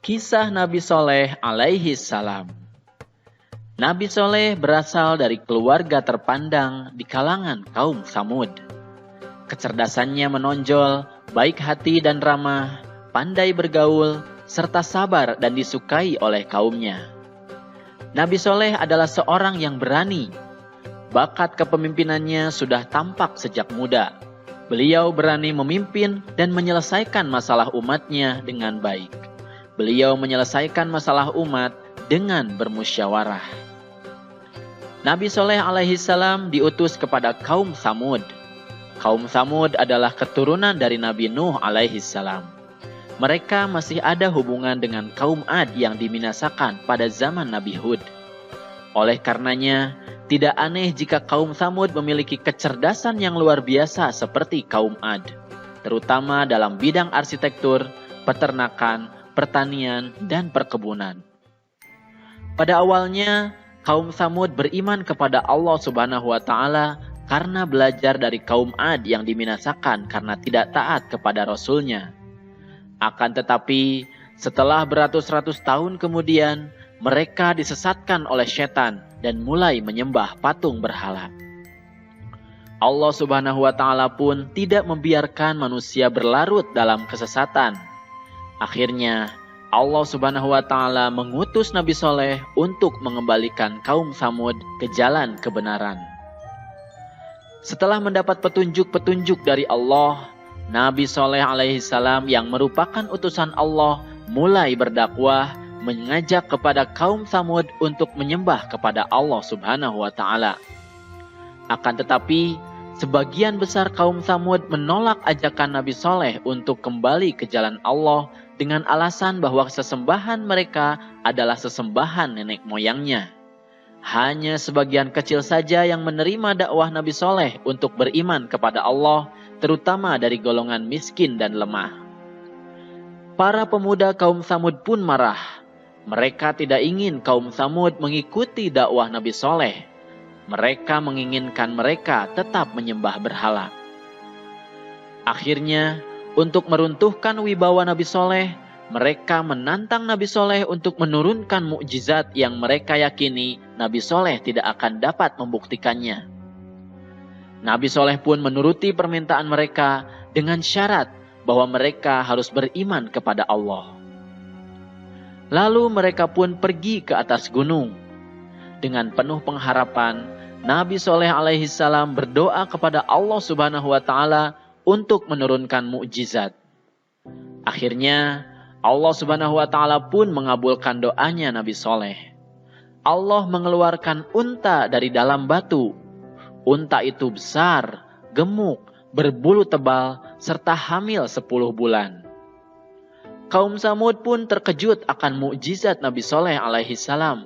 Kisah Nabi Soleh alaihi salam. Nabi Soleh berasal dari keluarga terpandang di kalangan kaum Tsamud. Kecerdasannya menonjol, baik hati dan ramah, pandai bergaul, serta sabar dan disukai oleh kaumnya. Nabi Soleh adalah seorang yang berani. Bakat kepemimpinannya sudah tampak sejak muda. Beliau berani memimpin dan menyelesaikan masalah umatnya dengan baik. Beliau menyelesaikan masalah umat dengan bermusyawarah. Nabi Soleh alaihi salam diutus kepada kaum Tsamud. Kaum Tsamud adalah keturunan dari Nabi Nuh alaihi salam. Mereka masih ada hubungan dengan kaum Ad yang dibinasakan pada zaman Nabi Hud. Oleh karenanya, tidak aneh jika kaum Tsamud memiliki kecerdasan yang luar biasa seperti kaum Ad, terutama dalam bidang arsitektur, peternakan, pertanian, dan perkebunan. Pada awalnya, kaum Tsamud beriman kepada Allah Subhanahu wa Ta'ala karena belajar dari kaum Ad yang dibinasakan karena tidak taat kepada Rasulnya. Akan tetapi, setelah beratus-ratus tahun kemudian, mereka disesatkan oleh setan dan mulai menyembah patung berhala. Allah Subhanahu wa Ta'ala pun tidak membiarkan manusia berlarut dalam kesesatan. Akhirnya, Allah Subhanahu wa Ta'ala mengutus Nabi Soleh untuk mengembalikan kaum Tsamud ke jalan kebenaran. Setelah mendapat petunjuk-petunjuk dari Allah, Nabi Soleh alaihi salam yang merupakan utusan Allah mulai berdakwah, mengajak kepada kaum Tsamud untuk menyembah kepada Allah Subhanahu wa Ta'ala. Akan tetapi, sebagian besar kaum Tsamud menolak ajakan Nabi Soleh untuk kembali ke jalan Allah dengan alasan bahwa sesembahan mereka adalah sesembahan nenek moyangnya. Hanya sebagian kecil saja yang menerima dakwah Nabi Soleh untuk beriman kepada Allah, terutama dari golongan miskin dan lemah. Para pemuda kaum Tsamud pun marah. Mereka tidak ingin kaum Tsamud mengikuti dakwah Nabi Soleh. Mereka menginginkan mereka tetap menyembah berhala. Akhirnya, untuk meruntuhkan wibawa Nabi Soleh, mereka menantang Nabi Soleh untuk menurunkan mukjizat yang mereka yakini Nabi Soleh tidak akan dapat membuktikannya. Nabi Soleh pun menuruti permintaan mereka dengan syarat bahwa mereka harus beriman kepada Allah. Lalu mereka pun pergi ke atas gunung. Dengan penuh pengharapan, Nabi Soleh alaihi salam berdoa kepada Allah Subhanahu wa Ta'ala untuk menurunkan mukjizat. Akhirnya, Allah Subhanahu wa Ta'ala pun mengabulkan doanya Nabi Soleh. Allah mengeluarkan unta dari dalam batu. Unta itu besar, gemuk, berbulu tebal, serta hamil 10 bulan. Kaum Tsamud pun terkejut akan mukjizat Nabi Soleh alaihi salam.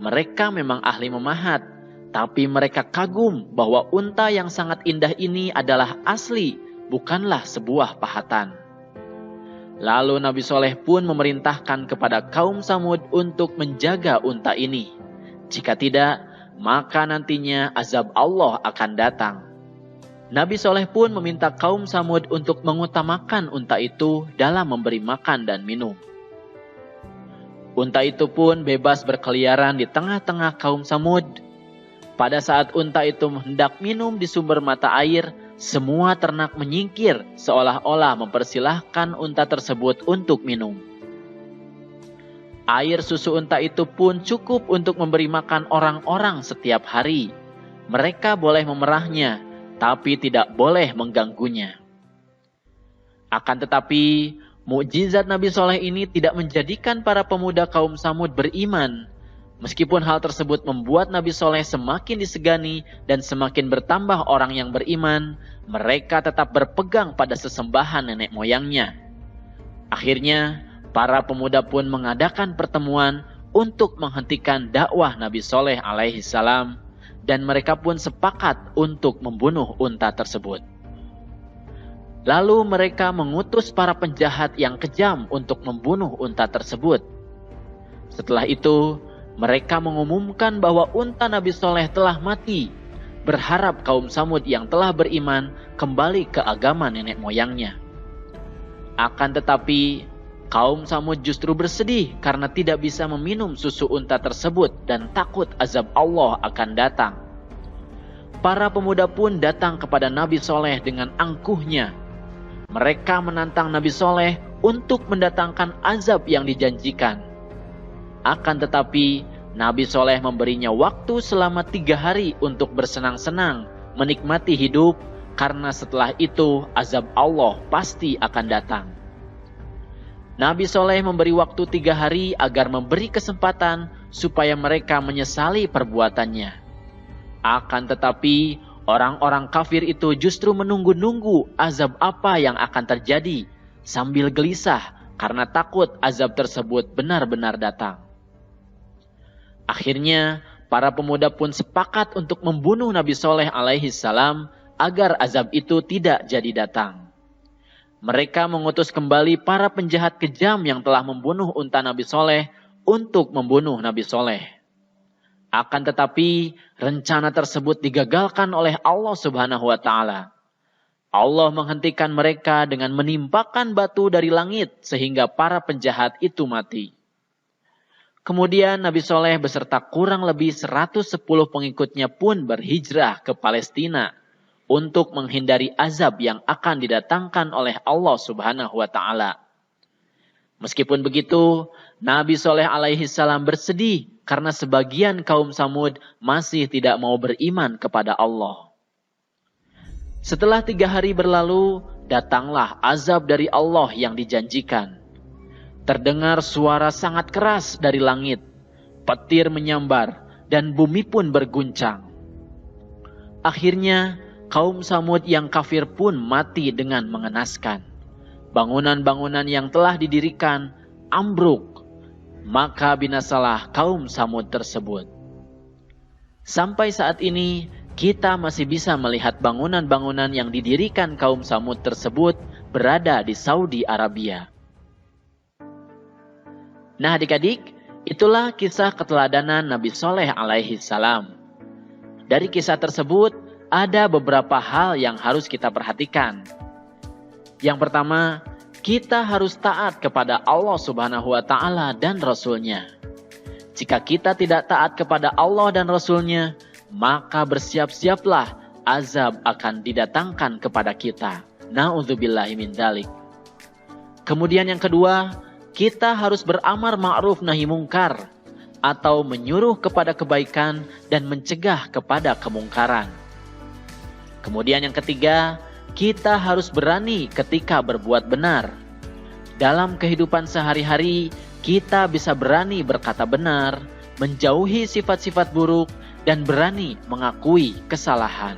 Mereka memang ahli memahat, tapi mereka kagum bahwa unta yang sangat indah ini adalah asli, bukanlah sebuah pahatan. Lalu Nabi Soleh pun memerintahkan kepada kaum Tsamud untuk menjaga unta ini. Jika tidak, maka nantinya azab Allah akan datang. Nabi Soleh pun meminta kaum Tsamud untuk mengutamakan unta itu dalam memberi makan dan minum. Unta itu pun bebas berkeliaran di tengah-tengah kaum Tsamud. Pada saat unta itu hendak minum di sumber mata air, semua ternak menyingkir seolah-olah mempersilahkan unta tersebut untuk minum. Air susu unta itu pun cukup untuk memberi makan orang-orang setiap hari. Mereka boleh memerahnya, tapi tidak boleh mengganggunya. Akan tetapi, mukjizat Nabi Soleh ini tidak menjadikan para pemuda kaum Tsamud beriman. Meskipun hal tersebut membuat Nabi Soleh semakin disegani dan semakin bertambah orang yang beriman, mereka tetap berpegang pada sesembahan nenek moyangnya. Akhirnya, para pemuda pun mengadakan pertemuan untuk menghentikan dakwah Nabi Soleh alaihi salam, dan mereka pun sepakat untuk membunuh unta tersebut. Lalu mereka mengutus para penjahat yang kejam untuk membunuh unta tersebut. Setelah itu, mereka mengumumkan bahwa unta Nabi Soleh telah mati, berharap kaum Tsamud yang telah beriman kembali ke agama nenek moyangnya. Akan tetapi, Kaum Samud justru bersedih karena tidak bisa meminum susu unta tersebut dan takut azab Allah akan datang. Para pemuda pun datang kepada Nabi Soleh dengan angkuhnya. Mereka menantang Nabi Soleh untuk mendatangkan azab yang dijanjikan. Akan tetapi, Nabi Soleh memberinya waktu selama 3 hari untuk bersenang-senang, menikmati hidup, karena setelah itu azab Allah pasti akan datang. Nabi Soleh memberi waktu 3 hari agar memberi kesempatan supaya mereka menyesali perbuatannya. Akan tetapi, orang-orang kafir itu justru menunggu-nunggu azab apa yang akan terjadi, sambil gelisah karena takut azab tersebut benar-benar datang. Akhirnya, para pemuda pun sepakat untuk membunuh Nabi Soleh alaihi salam agar azab itu tidak jadi datang. Mereka mengutus kembali para penjahat kejam yang telah membunuh unta Nabi Soleh untuk membunuh Nabi Soleh. Akan tetapi, rencana tersebut digagalkan oleh Allah Subhanahu wa Ta'ala. Allah menghentikan mereka dengan menimpakan batu dari langit sehingga para penjahat itu mati. Kemudian Nabi Soleh beserta kurang lebih 110 pengikutnya pun berhijrah ke Palestina untuk menghindari azab yang akan didatangkan oleh Allah Subhanahu wa Ta'ala. Meskipun begitu, Nabi Soleh alaihi salam bersedih karena sebagian kaum Samud masih tidak mau beriman kepada Allah. Setelah 3 hari berlalu, datanglah azab dari Allah yang dijanjikan. Terdengar suara sangat keras dari langit, petir menyambar, dan bumi pun berguncang. Akhirnya, kaum Samud yang kafir pun mati dengan mengenaskan. Bangunan-bangunan yang telah didirikan ambruk, maka binasalah kaum Samud tersebut. Sampai saat ini, kita masih bisa melihat bangunan-bangunan yang didirikan kaum Samud tersebut berada di Saudi Arabia. Nah adik-adik, itulah kisah keteladanan Nabi Soleh alaihi salam. Dari kisah tersebut, ada beberapa hal yang harus kita perhatikan. Yang pertama, kita harus taat kepada Allah Subhanahu wa Ta'ala dan Rasul-Nya. Jika kita tidak taat kepada Allah dan Rasul-Nya, maka bersiap-siaplah azab akan didatangkan kepada kita. Na'udzubillahi min dzalik. Kemudian yang kedua, kita harus beramar ma'ruf nahi mungkar atau menyuruh kepada kebaikan dan mencegah kepada kemungkaran. Kemudian yang ketiga, kita harus berani ketika berbuat benar. Dalam kehidupan sehari-hari, kita bisa berani berkata benar, menjauhi sifat-sifat buruk, dan berani mengakui kesalahan.